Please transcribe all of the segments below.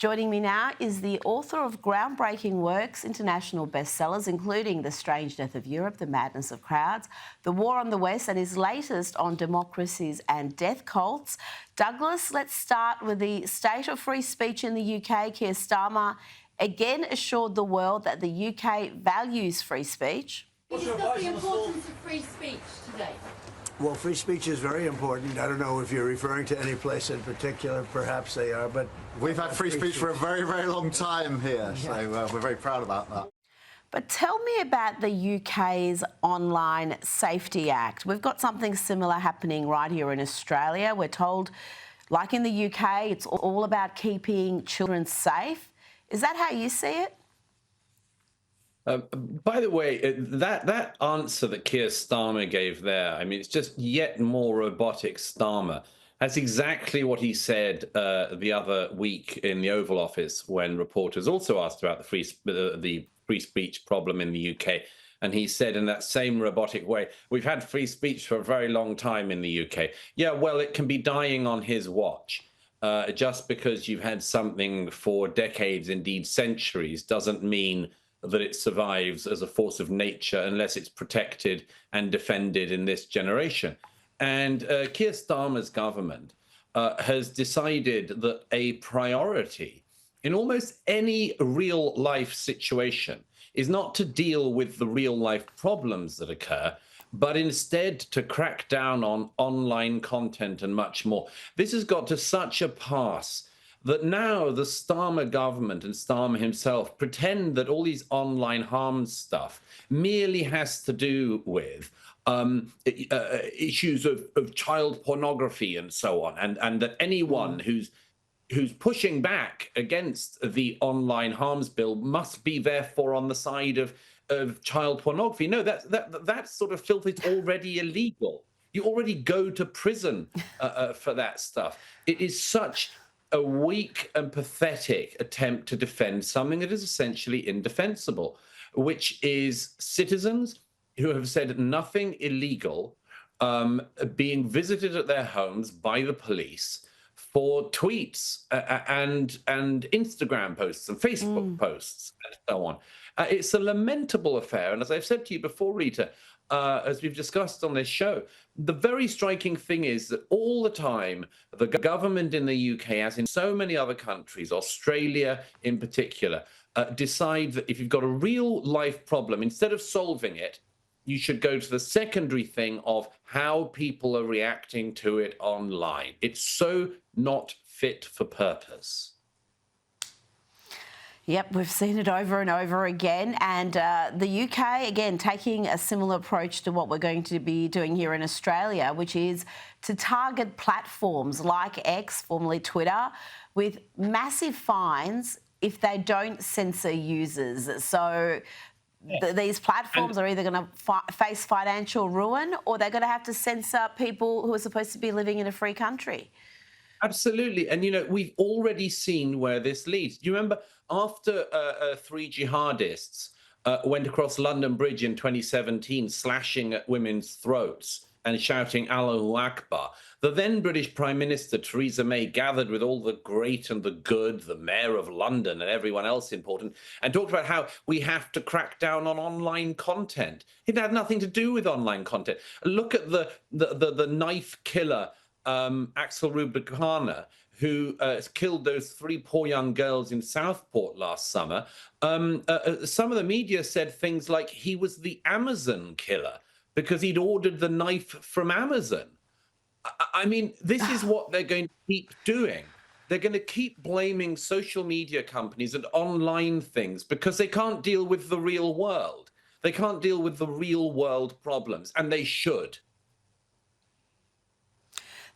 Joining me now is the author of groundbreaking works, international bestsellers, including The Strange Death of Europe, The Madness of Crowds, The War on the West, and his latest on democracies and death cults. Douglas, let's start with the state of free speech in the UK. Keir Starmer again assured the world that the UK values free speech. Can you discuss the importance of free speech today? Well, free speech is very important. I don't know if you're referring to any place in particular. Perhaps they are, but we've had free speech for a very, very long time here, so we're very proud about that. But tell me about the UK's Online Safety Act. We've got something similar happening right here in Australia. We're told, like in the UK, it's all about keeping children safe. Is that how you see it? By the way, that answer that Keir Starmer gave there, I mean, it's just yet more robotic Starmer. That's exactly what he said the other week in the Oval Office when reporters also asked about the free speech problem in the UK. And he said in that same robotic way, we've had free speech for a very long time in the UK. Yeah, well, it can be dying on his watch. Just because you've had something for decades, indeed centuries, doesn't mean that it survives as a force of nature unless it's protected and defended in this generation. And Keir Starmer's government has decided that a priority in almost any real life situation is not to deal with the real life problems that occur, but instead to crack down on online content and much more. This has got to such a pass that now the Starmer government and Starmer himself pretend that all these online harm stuff merely has to do with issues of child pornography and so on, and that anyone who's pushing back against the online harms bill must be therefore on the side of child pornography. No, that sort of filth is already illegal. You already go to prison for that stuff. It is such a weak and pathetic attempt to defend something that is essentially indefensible, which is citizens who have said nothing illegal being visited at their homes by the police for tweets and Instagram posts and Facebook posts and so on. It's a lamentable affair. And as I've said to you before, Rita, as we've discussed on this show, the very striking thing is that all the time, the government in the UK, as in so many other countries, Australia in particular, decide that if you've got a real life problem, instead of solving it, you should go to the secondary thing of how people are reacting to it online. It's so not fit for purpose. Yep, we've seen it over and over again. And the UK, again, taking a similar approach to what we're going to be doing here in Australia, which is to target platforms like X, formerly Twitter, with massive fines if they don't censor users. So these platforms are either going to face financial ruin or they're going to have to censor people who are supposed to be living in a free country. Absolutely. And, you know, we've already seen where this leads. Do you remember after 3 jihadists went across London Bridge in 2017, slashing at women's throats and shouting Allahu Akbar, the then British Prime Minister, Theresa May, gathered with all the great and the good, the Mayor of London and everyone else important, and talked about how we have to crack down on online content. It had nothing to do with online content. Look at the knife killer, Axel Rubicana, who killed those 3 poor young girls in Southport last summer. Some of the media said things like he was the Amazon killer because he'd ordered the knife from Amazon. I mean, this is what they're going to keep doing. They're going to keep blaming social media companies and online things because they can't deal with the real world. They can't deal with the real world problems, and they should.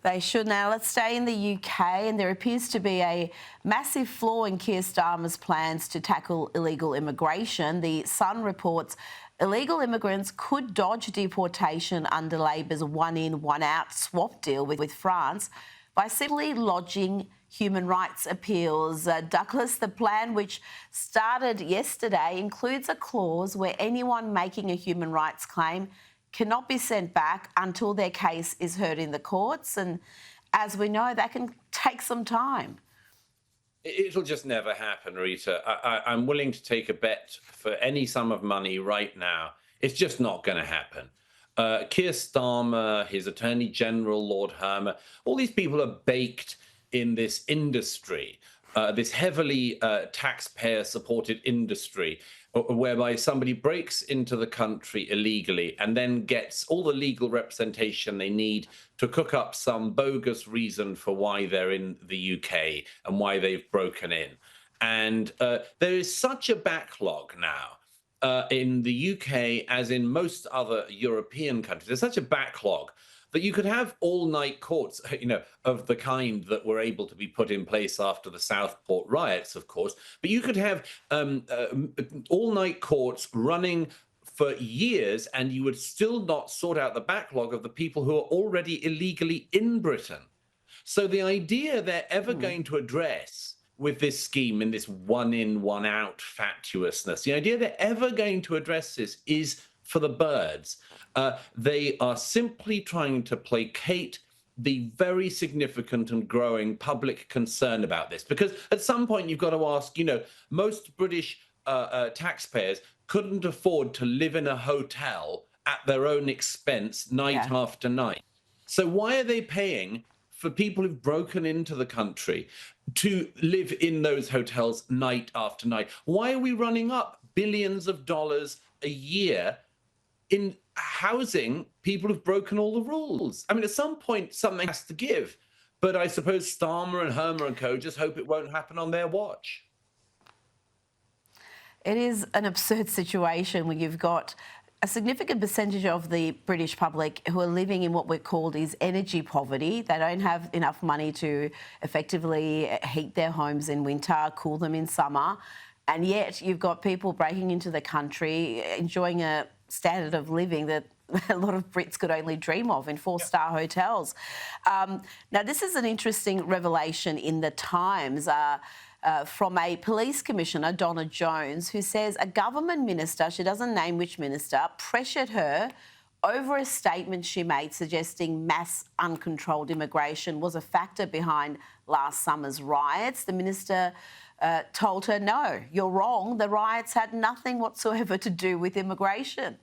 They should. Now, let's stay in the UK, and there appears to be a massive flaw in Keir Starmer's plans to tackle illegal immigration. The Sun reports illegal immigrants could dodge deportation under Labor's one-in, one-out swap deal with France by simply lodging human rights appeals. Douglas, the plan, which started yesterday, includes a clause where anyone making a human rights claim cannot be sent back until their case is heard in the courts. And as we know, that can take some time. It'll just never happen, Rita. I'm willing to take a bet for any sum of money right now. It's just not going to happen. Keir Starmer, his Attorney General, Lord Hermer, all these people are baked in this industry, this heavily taxpayer-supported industry, whereby somebody breaks into the country illegally and then gets all the legal representation they need to cook up some bogus reason for why they're in the UK and why they've broken in. And there is such a backlog now in the UK, as in most other European countries. There's such a backlog that you could have all-night courts, of the kind that were able to be put in place after the Southport riots, of course. But you could have all-night courts running for years, and you would still not sort out the backlog of the people who are already illegally in Britain. So the idea they're ever going to address with this scheme and this one-in, one-out fatuousness, the idea they're ever going to address this is for the birds. They are simply trying to placate the very significant and growing public concern about this. Because at some point you've got to ask, most British taxpayers couldn't afford to live in a hotel at their own expense night after night. So why are they paying for people who've broken into the country to live in those hotels night after night? Why are we running up billions of dollars a year in housing people who've broken all the rules? I mean, at some point, something has to give. But I suppose Starmer and Hermer and co just hope it won't happen on their watch. It is an absurd situation where you've got a significant percentage of the British public who are living in what we're called is energy poverty. They don't have enough money to effectively heat their homes in winter, cool them in summer. And yet you've got people breaking into the country, enjoying a standard of living that a lot of Brits could only dream of in four-star hotels. Now, this is an interesting revelation in the Times from a police commissioner, Donna Jones, who says a government minister, she doesn't name which minister, pressured her over a statement she made suggesting mass uncontrolled immigration was a factor behind last summer's riots. The minister told her, no, you're wrong. The riots had nothing whatsoever to do with immigration.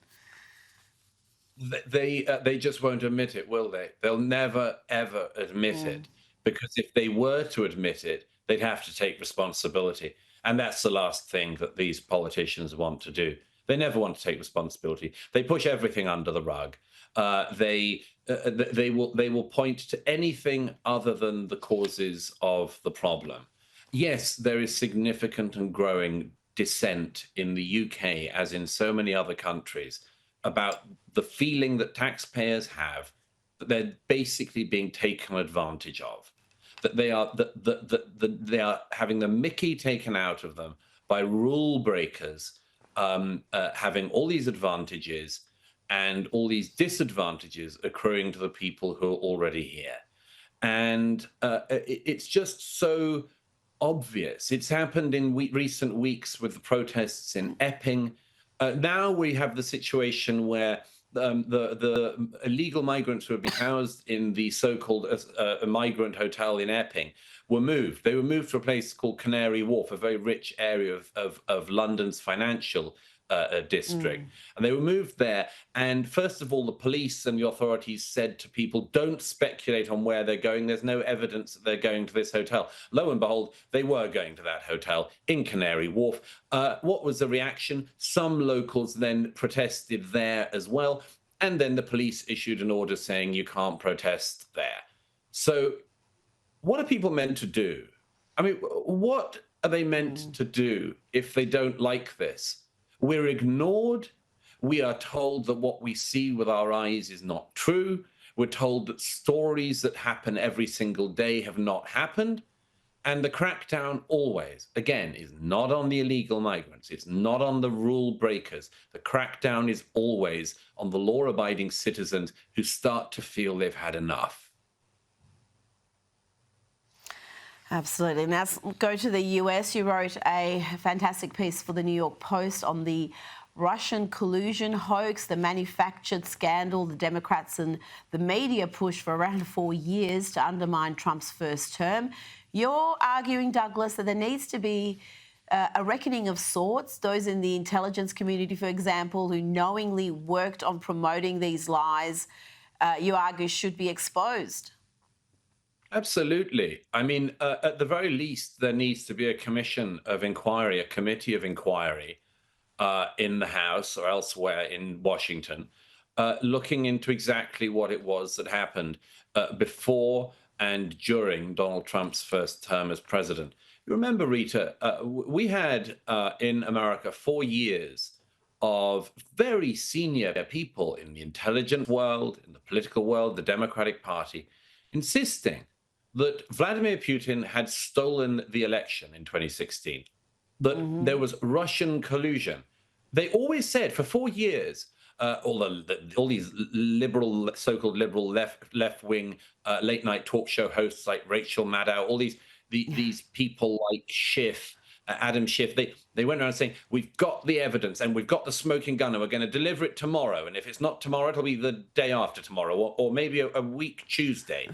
They just won't admit it, will they? They'll never, ever admit it, because if they were to admit it, they'd have to take responsibility. And that's the last thing that these politicians want to do. They never want to take responsibility. They push everything under the rug. They will point to anything other than the causes of the problem. Yes, there is significant and growing dissent in the UK, as in so many other countries, about the feeling that taxpayers have that they're basically being taken advantage of, that they are they are having the mickey taken out of them by rule breakers, having all these advantages and all these disadvantages accruing to the people who are already here. And it's just so obvious. It's happened in recent weeks with the protests in Epping. Now we have the situation where the illegal migrants who have been housed in the so-called migrant hotel in Epping were moved. They were moved to a place called Canary Wharf, a very rich area of London's financial district. And they were moved there. And first of all, the police and the authorities said to people, don't speculate on where they're going. There's no evidence that they're going to this hotel. Lo and behold, they were going to that hotel in Canary Wharf. What was the reaction? Some locals then protested there as well. And then the police issued an order saying you can't protest there. So what are people meant to do? I mean, what are they meant to do if they don't like this? We're ignored. We are told that what we see with our eyes is not true. We're told that stories that happen every single day have not happened. And the crackdown always, again, is not on the illegal migrants. It's not on the rule breakers. The crackdown is always on the law-abiding citizens who start to feel they've had enough. Absolutely. Now, let's go to the US. You wrote a fantastic piece for the New York Post on the Russian collusion hoax, the manufactured scandal, the Democrats and the media push for around 4 years to undermine Trump's first term. You're arguing, Douglas, that there needs to be a reckoning of sorts. Those in the intelligence community, for example, who knowingly worked on promoting these lies, you argue should be exposed. Absolutely. I mean, at the very least, there needs to be a commission of inquiry, a committee of inquiry in the House or elsewhere in Washington, looking into exactly what it was that happened before and during Donald Trump's first term as president. You remember, Rita, we had in America 4 years of very senior people in the intelligence world, in the political world, the Democratic Party, insisting that Vladimir Putin had stolen the election in 2016, that there was Russian collusion. They always said for 4 years, all these liberal, so-called liberal left-wing late-night talk show hosts like Rachel Maddow, all these people like Schiff, Adam Schiff, they went around saying, we've got the evidence and we've got the smoking gun and we're going to deliver it tomorrow. And if it's not tomorrow, it'll be the day after tomorrow or maybe a week Tuesday.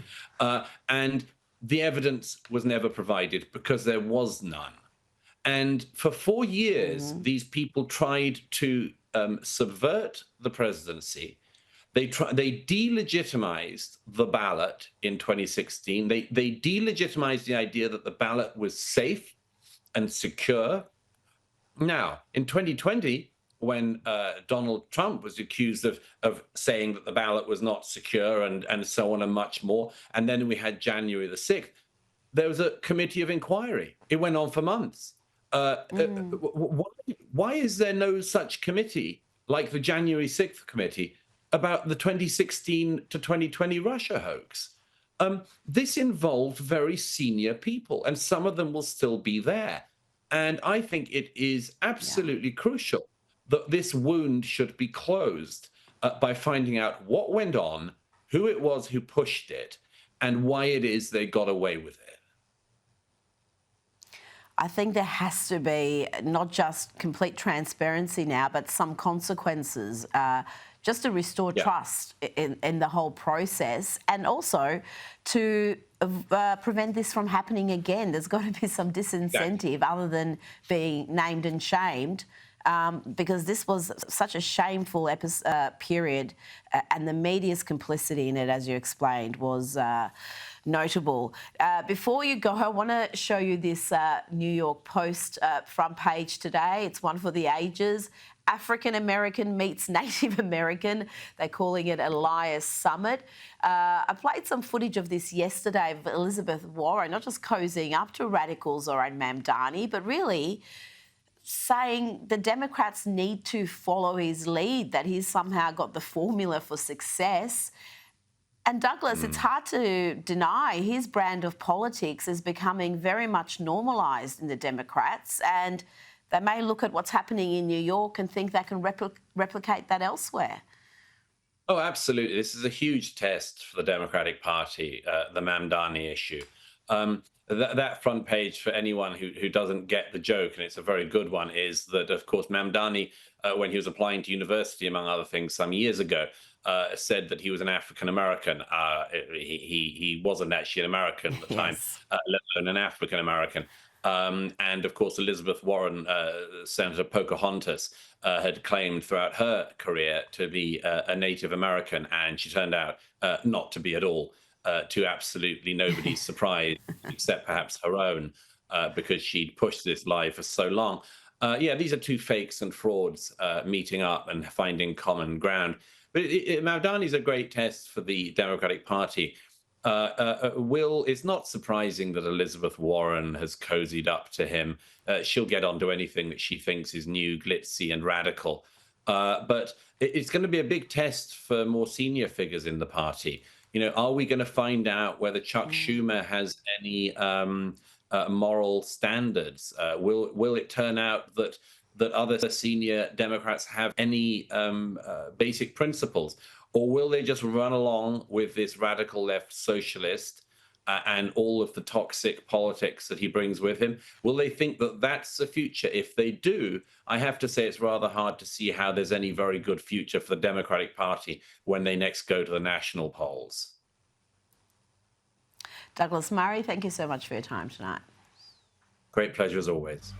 And the evidence was never provided because there was none. And for 4 years, these people tried to subvert the presidency. They delegitimized the ballot in 2016. They delegitimized the idea that the ballot was safe and secure. Now, in 2020, when Donald Trump was accused of saying that the ballot was not secure and so on and much more, and then we had January the 6th, there was a committee of inquiry. It went on for months. Why is there no such committee like the January 6th committee about the 2016 to 2020 Russia hoax? This involved very senior people, and some of them will still be there. And I think it is absolutely crucial that this wound should be closed by finding out what went on, who it was who pushed it, and why it is they got away with it. I think there has to be not just complete transparency now, but some consequences just to restore trust in the whole process, and also to prevent this from happening again. There's got to be some disincentive other than being named and shamed, because this was such a shameful period, and the media's complicity in it, as you explained, was notable. Before you go, I want to show you this New York Post front page today. It's one for the ages. African American meets Native American. They're calling it Elias Summit. I played some footage of this yesterday of Elizabeth Warren, not just cozying up to radicals or Mamdani, but really saying the Democrats need to follow his lead, that he's somehow got the formula for success. And Douglas, it's hard to deny his brand of politics is becoming very much normalised in the Democrats, and they may look at what's happening in New York and think they can replicate that elsewhere. Oh, absolutely. This is a huge test for the Democratic Party, the Mamdani issue. That front page, for anyone who doesn't get the joke, and it's a very good one, is that, of course, Mamdani, when he was applying to university, among other things, some years ago, said that he was an African American. He wasn't actually an American at the time, let alone an African American. And of course, Elizabeth Warren, Senator Pocahontas, had claimed throughout her career to be a Native American, and she turned out not to be at all, to absolutely nobody's surprise, except perhaps her own, because she'd pushed this lie for so long. These are two fakes and frauds meeting up and finding common ground. But Mamdani's a great test for the Democratic Party. It's not surprising that Elizabeth Warren has cozied up to him. She'll get onto anything that she thinks is new, glitzy, and radical. But it's going to be a big test for more senior figures in the party. You know, are we going to find out whether Chuck Schumer has any moral standards? Will it turn out that other senior Democrats have any basic principles? Or will they just run along with this radical left socialist and all of the toxic politics that he brings with him? Will they think that that's the future? If they do, I have to say it's rather hard to see how there's any very good future for the Democratic Party when they next go to the national polls. Douglas Murray, thank you so much for your time tonight. Great pleasure as always.